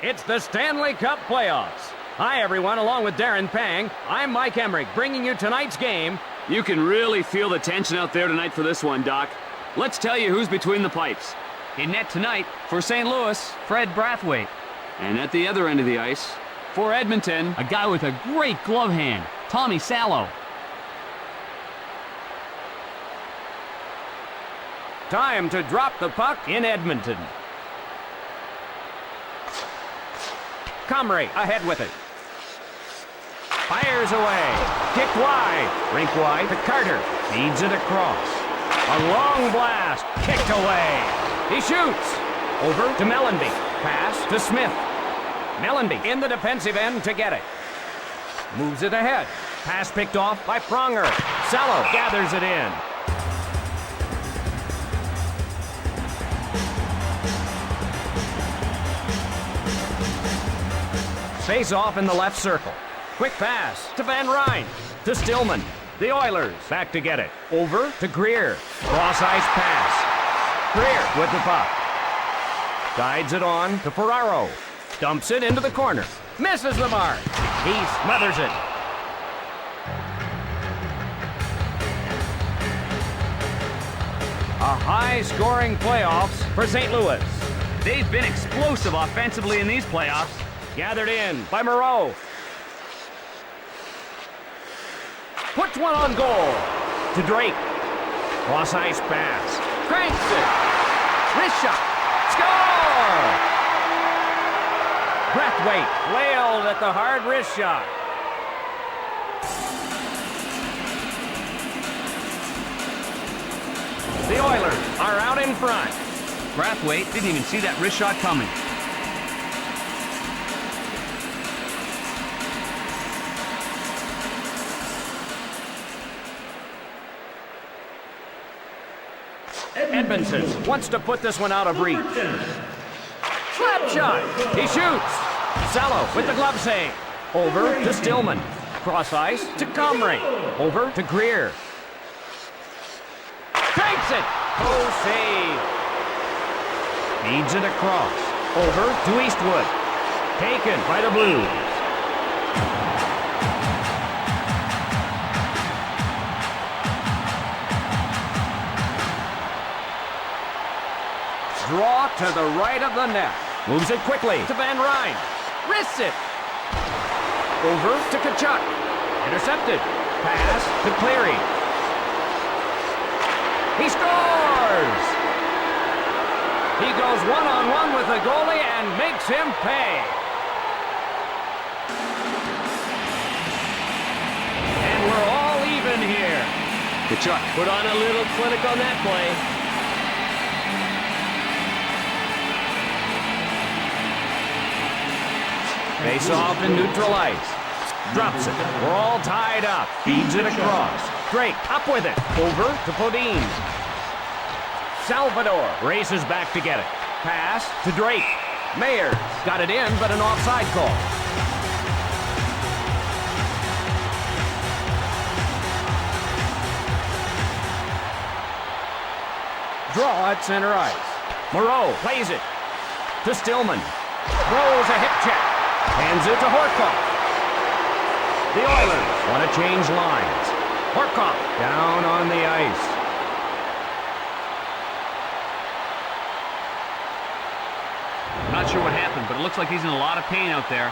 It's the Stanley Cup playoffs. Hi, everyone. Along with Darren Pang, I'm Mike Emmerich, bringing you tonight's game. You can really feel the tension out there tonight for this one, Doc. Let's tell you who's between the pipes. In net tonight, for St. Louis, Fred Brathwaite. And at the other end of the ice, for Edmonton, a guy with a great glove hand, Tommy Salo. Time to drop the puck in Edmonton. Comrie ahead with it. Fires away. Kicked wide. Rink wide to Carter. Feeds it across. A long blast. Kicked away. He shoots. Over to Mellanby. Pass to Smith. Mellanby in the defensive end to get it. Moves it ahead. Pass picked off by Pronger. Salo gathers it in. Face off in the left circle. Quick pass to Van Ryn. To Stillman. The Oilers back to get it. Over to Greer. Cross ice pass. Greer with the puck. Guides it on to Ferraro. Dumps it into the corner. Misses the mark. He smothers it. A high-scoring playoffs for St. Louis. They've been explosive offensively in these playoffs. Gathered in by Moreau. Puts one on goal. To Drake. Cross ice pass. Cranks it. Wrist shot. Score! Brathwaite flailed at the hard wrist shot. The Oilers are out in front. Brathwaite didn't even see that wrist shot coming. Edmonton wants to put this one out of reach. Slap shot. He shoots. Salo with the glove save. Over to Stillman. Cross ice to Comrie. Over to Greer. Takes it. Oh, save. Feeds it across. Over to Eastwood. Taken by the Blues. Draw to the right of the net. Moves it quickly to Van Ryn. Wrists it. Over to Tkachuk. Intercepted. Pass to Cleary. He scores! He goes one-on-one with the goalie and makes him pay. And we're all even here. Tkachuk put on a little clinic on that play. Face off in neutral ice. Drops it. We're all tied up. Feeds it across. Drake up with it. Over to Podine. Salvador races back to get it. Pass to Drake. Mayer got it in, but an offside call. Draw at center ice. Moreau plays it to Stillman. Throws a hip check. Hands it to Horkoff. The Oilers want to change lines. Horkoff down on the ice. Not sure what happened, but it looks like he's in a lot of pain out there.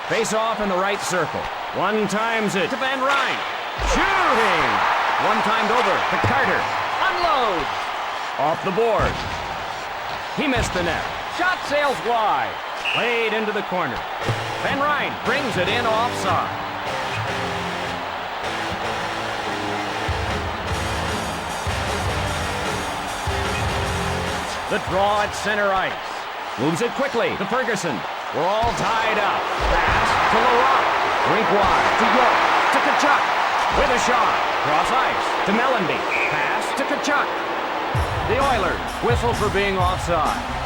Face off in the right circle. One times it to Van Ryn. Shooting! One timed over to Carter. Unloads! Off the board. He missed the net. Shot sails wide. Played into the corner. Van Ryn brings it in offside. The draw at center ice. Moves it quickly to Ferguson. We're all tied up. Pass to Laurent. Rink wide to York. To Tkachuk. With a shot. Cross ice to Mellanby. Pass to Tkachuk. The Oilers whistle for being offside.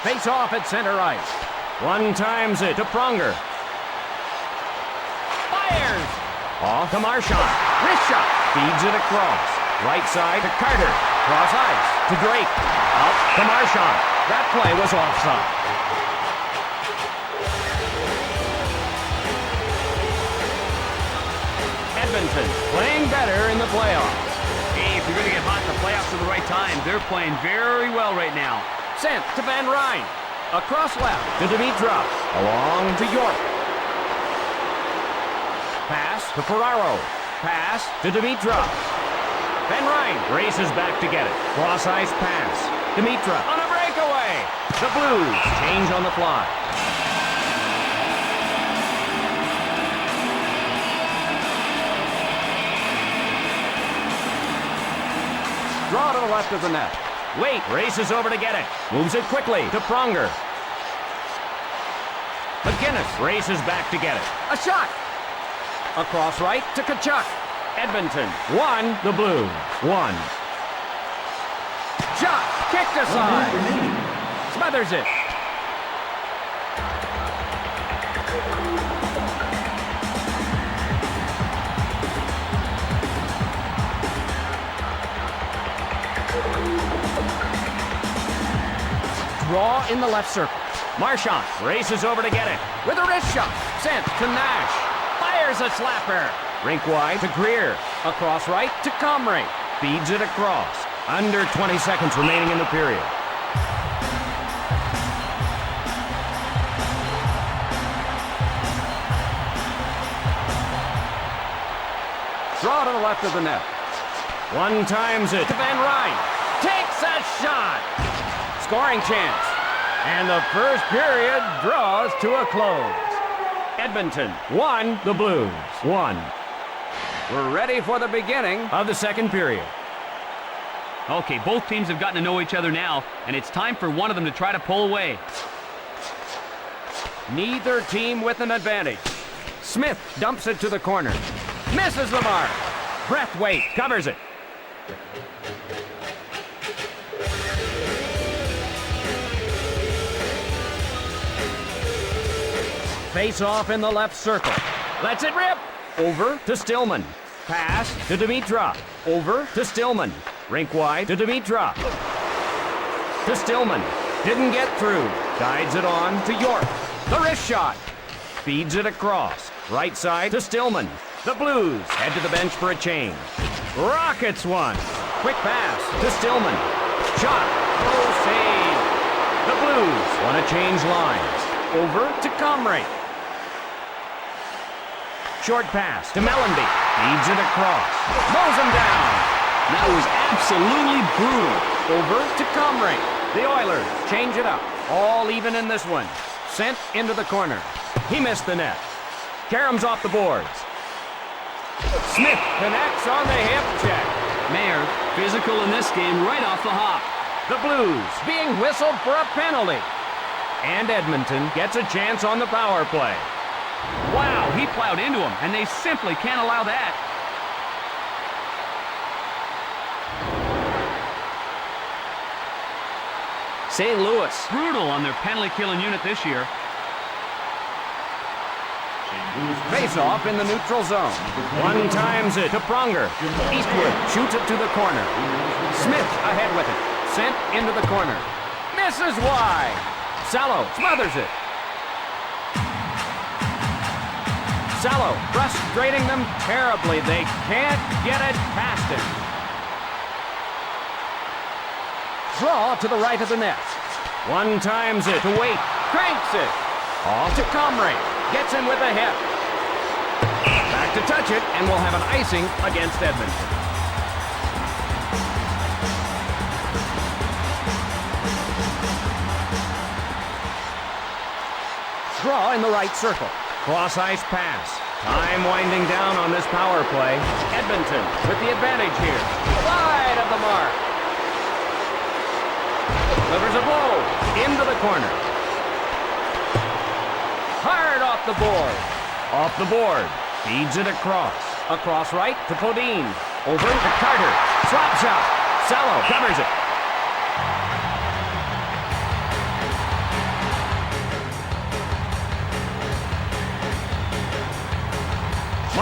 Face off at center ice. One times it to Pronger. Fires! Off to Marchand. Wrist shot. Feeds it across. Right side to Carter. Cross ice to Drake. Up to Marchand. That play was offside. Edmonton playing better in the playoffs. Hey, if you're going to get hot in the playoffs at the right time, they're playing very well right now. Sent to Van Ryn. Across left to Dimitrov. Along to York. Pass to Ferraro. Pass to Dimitrov. Van Ryn races back to get it. Cross ice pass. Dimitrov on a breakaway. The Blues change on the fly. Draw to the left of the net. Wait, races over to get it. Moves it quickly to Pronger. McGinnis races back to get it. A shot. Across right to Tkachuk. Edmonton 1, the Blues 1. Shot. Kicked aside. Smothers it. Draw in the left circle. Marchand races over to get it. With a wrist shot. Sent to Nash. Fires a slapper. Rink wide to Greer. Across right to Comrie. Feeds it across. Under 20 seconds remaining in the period. Draw to the left of the net. One times it to Van Ryn. Takes a shot. Scoring chance. And the first period draws to a close. Edmonton 1, the Blues 1. We're ready for the beginning of the second period. Okay, both teams have gotten to know each other now, and it's time for one of them to try to pull away. Neither team with an advantage. Smith dumps it to the corner. Misses the mark. Brathwaite covers it. Face off in the left circle. Lets it rip. Over to Stillman. Pass to Dimitrov. Over to Stillman. Rink wide to Dimitrov. To Stillman. Didn't get through. Guides it on to York. The wrist shot. Feeds it across. Right side to Stillman. The Blues head to the bench for a change. Rockets one. Quick pass to Stillman. Shot. Oh, save. The Blues want to change lines. Over to Comrie. Short pass to Mellenby. Feeds it across. Mows him down. That was absolutely brutal. Over to Comrie. The Oilers change it up. All even in this one. Sent into the corner. He missed the net. Karam's off the boards. Smith connects on the hip check. Mayer, physical in this game right off the hop. The Blues being whistled for a penalty. And Edmonton gets a chance on the power play. Wow, he plowed into him, and they simply can't allow that. St. Louis. Brutal on their penalty-killing unit this year. Face off in the neutral zone. One times it to Pronger. Eastwood shoots it to the corner. Smith ahead with it. Sent into the corner. Misses wide. Salo smothers it. Salo frustrating them terribly. They can't get it past him. Draw to the right of the net. One times it to Wait. Cranks it. Off to Comrie. Gets in with a hit. Back to touch it, and we'll have an icing against Edmonton. Draw in the right circle. Cross ice pass. Time winding down on this power play. Edmonton with the advantage here. Wide of the mark. Delivers a blow into the corner. Hard off the board. Off the board. Feeds it across. Across right to Podine. Over to Carter. Slap shot. Salo covers it.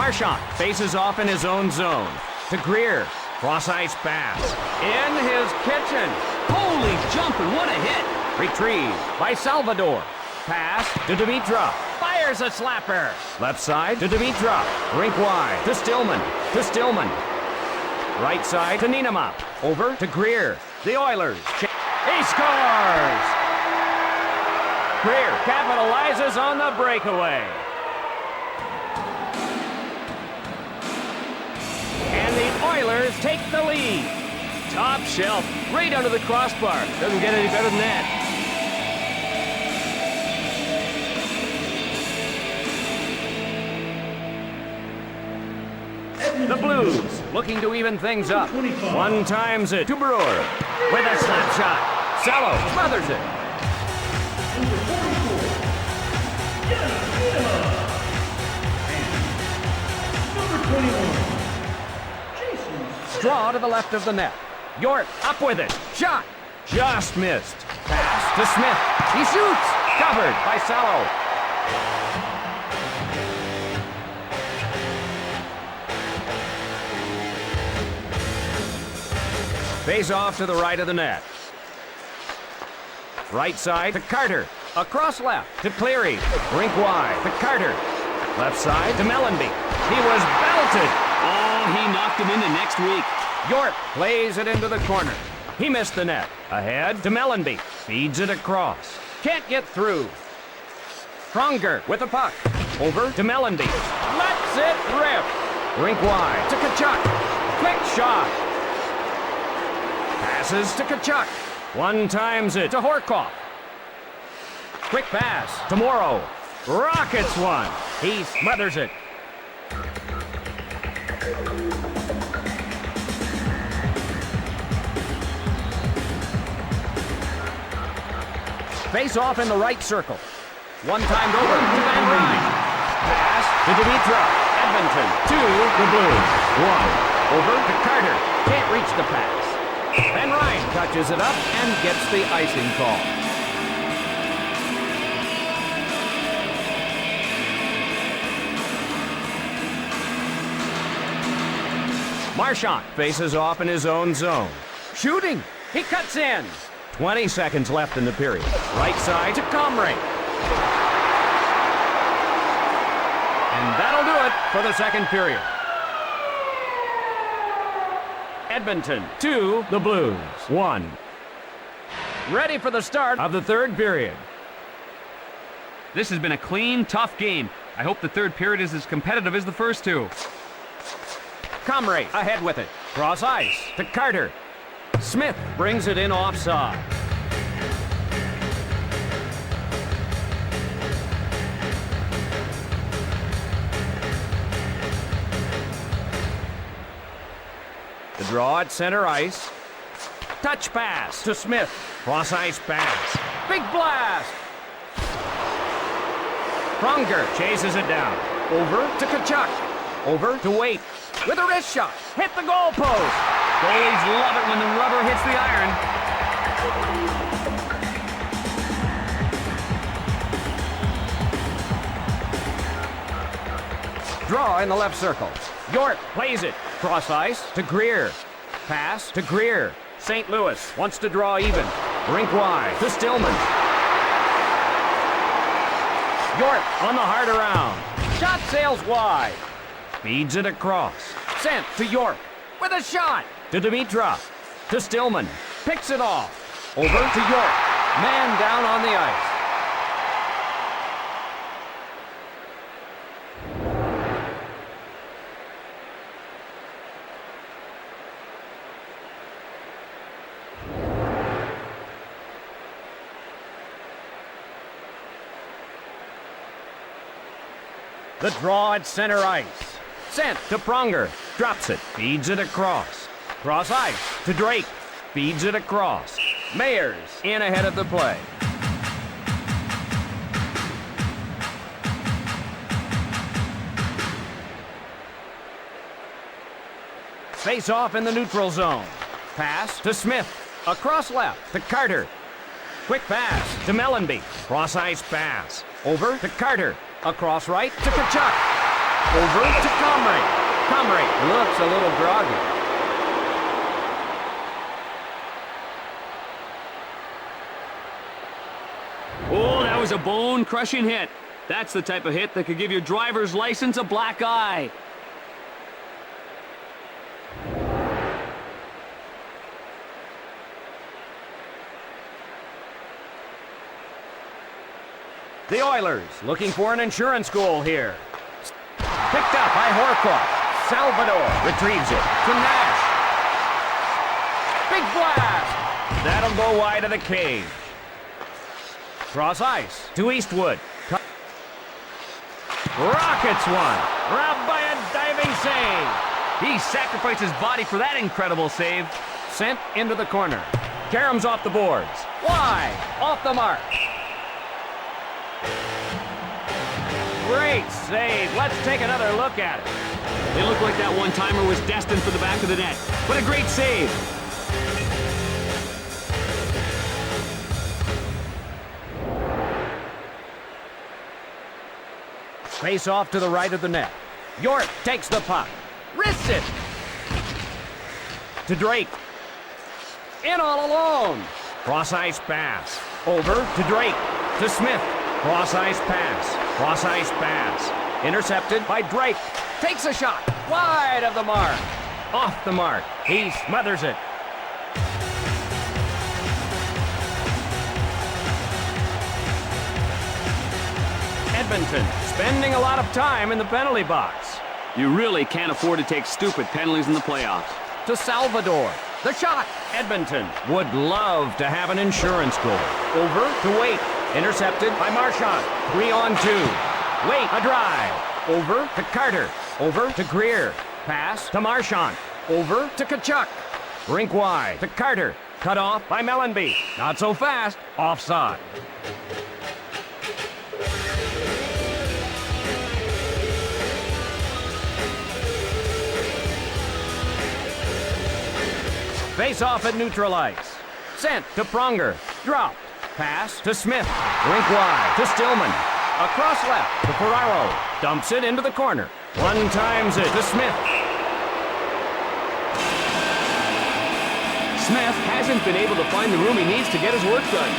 Marchand faces off in his own zone. To Greer. Cross-ice pass. In his kitchen. Holy jumping, what a hit! Retrieved by Salvador. Pass to Dimitrov. Fires a slapper. Left side to Dimitrov. Rink wide to Stillman. To Stillman. Right side to Nienema. Over to Greer. The Oilers. He scores! Greer capitalizes on the breakaway. And the Oilers take the lead. Top shelf, right under the crossbar. Doesn't get any better than that. The Blues looking to even things up. One times it to Brewer with a slap shot. Cello smothers it. Straw to the left of the net. York up with it. Shot. Just missed. Pass to Smith. He shoots. Covered by Cello. Face off to the right of the net. Right side to Carter. Across left to Cleary. Rink wide to Carter. Left side to Mellenby. He was belted. Oh, he knocked him into next week. York plays it into the corner. He missed the net. Ahead to Mellenby. Feeds it across. Can't get through. Pronger with the puck. Over to Mellenby. Lets it rip. Rink wide to Tkachuk. Quick shot. Passes to Tkachuk. One times it to Horkoff. Quick pass to Morrow. Rockets one. He smothers it. Face off in the right circle. One timed over to Van Ryn. Pass to Dimitrov. Edmonton to the Blues. One. Over to Carter. Can't reach the pass. Van Ryn touches it up and gets the icing call. Marchand faces off in his own zone. Shooting. He cuts in. 20 seconds left in the period. Right side to Comrie. And that'll do it for the second period. Edmonton 2, the Blues 1. Ready for the start of the third period. This has been a clean, tough game. I hope the third period is as competitive as the first two. Comrie ahead with it. Cross ice to Carter. Smith brings it in offside. The draw at center ice. Touch pass to Smith. Cross ice pass. Big blast. Pronger chases it down. Over to Tkachuk. Over to Waite. With a wrist shot. Hit the goal post. Goalies love it when the rubber hits the iron. Draw in the left circle. York plays it. Cross ice to Greer. Pass to Greer. St. Louis wants to draw even. Rink wide to Stillman. York on the hard around. Shot sails wide. Feeds it across. Sent to York with a shot. To Dimitrov. To Stillman. Picks it off. Over to York. Man down on the ice. The draw at center ice. Sent to Pronger. Drops it. Feeds it across. Cross ice to Drake. Feeds it across. Mayers in ahead of the play. Face off in the neutral zone. Pass to Smith. Across left to Carter. Quick pass to Mellenby. Cross ice pass. Over to Carter. Across right to Tkachuk. Over to Comrie. Comrie looks a little groggy. Oh, that was a bone-crushing hit. That's the type of hit that could give your driver's license a black eye. The Oilers looking for an insurance goal here. Picked up by Horcoff. Salvador retrieves it to Nash. Big blast! That'll go wide of the cage. Cross ice to Eastwood. Rockets one. Robbed by a diving save. He sacrificed his body for that incredible save. Sent into the corner. Karem's off the boards. Wide. Off the mark. Great save. Let's take another look at it. It looked like that one-timer was destined for the back of the net. But a great save. Face off to the right of the net. York takes the puck. Wrists it. To Drake. In all alone. Cross ice pass. Over to Drake. To Smith. Cross ice pass. Cross ice pass. Intercepted by Drake. Takes a shot. Wide of the mark. Off the mark. He smothers it. Edmonton spending a lot of time in the penalty box. You really can't afford to take stupid penalties in the playoffs. To Salvador. The shot. Edmonton would love to have an insurance goal. Over to Wait. Intercepted by Marchand. 3-on-2. Wait, a drive. Over to Carter. Over to Greer. Pass to Marchand. Over to Tkachuk. Rink wide to Carter. Cut off by Mellenby. Not so fast. Offside. Face off at neutral ice. Sent to Pronger. Dropped. Pass to Smith. Rink wide to Stillman. Across left to Ferraro. Dumps it into the corner. One times it to Smith. Smith hasn't been able to find the room he needs to get his work done.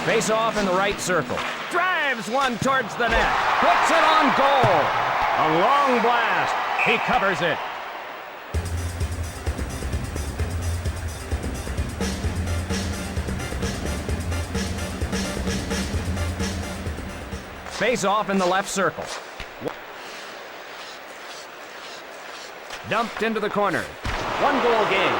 Face off in the right circle. Drives one towards the net. Puts it on goal. A long blast. He covers it. Face off in the left circle. Dumped into the corner. One goal game.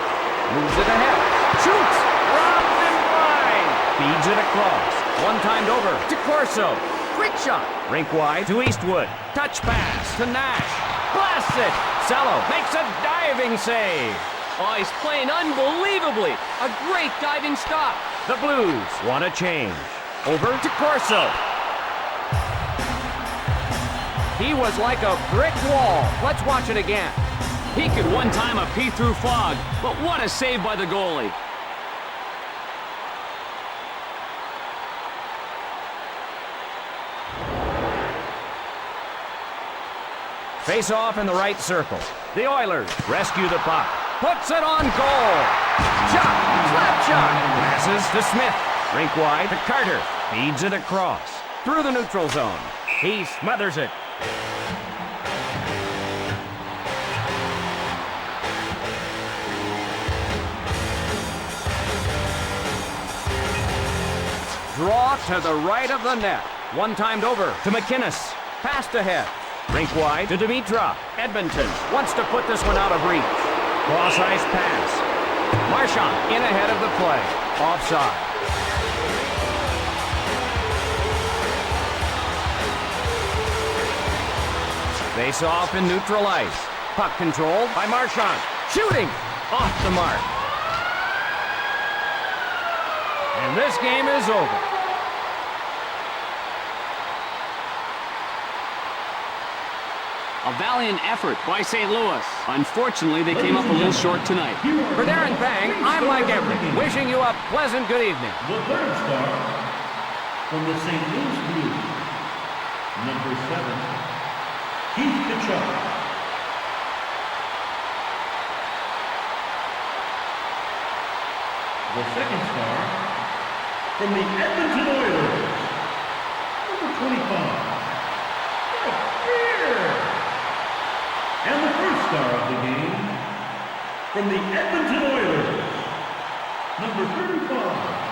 Moves it ahead. Shoots. Robbed and blind. Feeds it across. One timed over to Corso. Quick shot. Rink wide to Eastwood. Touch pass to Nash. Blasts it. Cello makes a diving save. Oh, he's playing unbelievably. A great diving stop. The Blues want a change. Over to Corso. He was like a brick wall. Let's watch it again. He could one-time a pea through fog, but what a save by the goalie. Face off in the right circle. The Oilers rescue the puck. Puts it on goal. Shot. Slap shot. Passes to Smith. Rink wide to Carter. Feeds it across. Through the neutral zone. He smothers it. Draw to the right of the net. One timed over to McInnes. Passed ahead. Rink wide to Dimitrov. Edmonton wants to put this one out of reach. Cross ice pass. Marchand in ahead of the play. Offside. Face off in neutral ice. Puck controlled by Marchand. Shooting off the mark. And this game is over. A valiant effort by St. Louis. Unfortunately, they came up a little short tonight. For Darren Pang, I'm Mike Everett, wishing you a pleasant good evening. The third star, From the St. Louis Blues, number 7, Keith Kachuk. The second star, from the Edmonton Oilers, number 25, Mike Beer. And the first star of the game, from the Edmonton Oilers, number 35,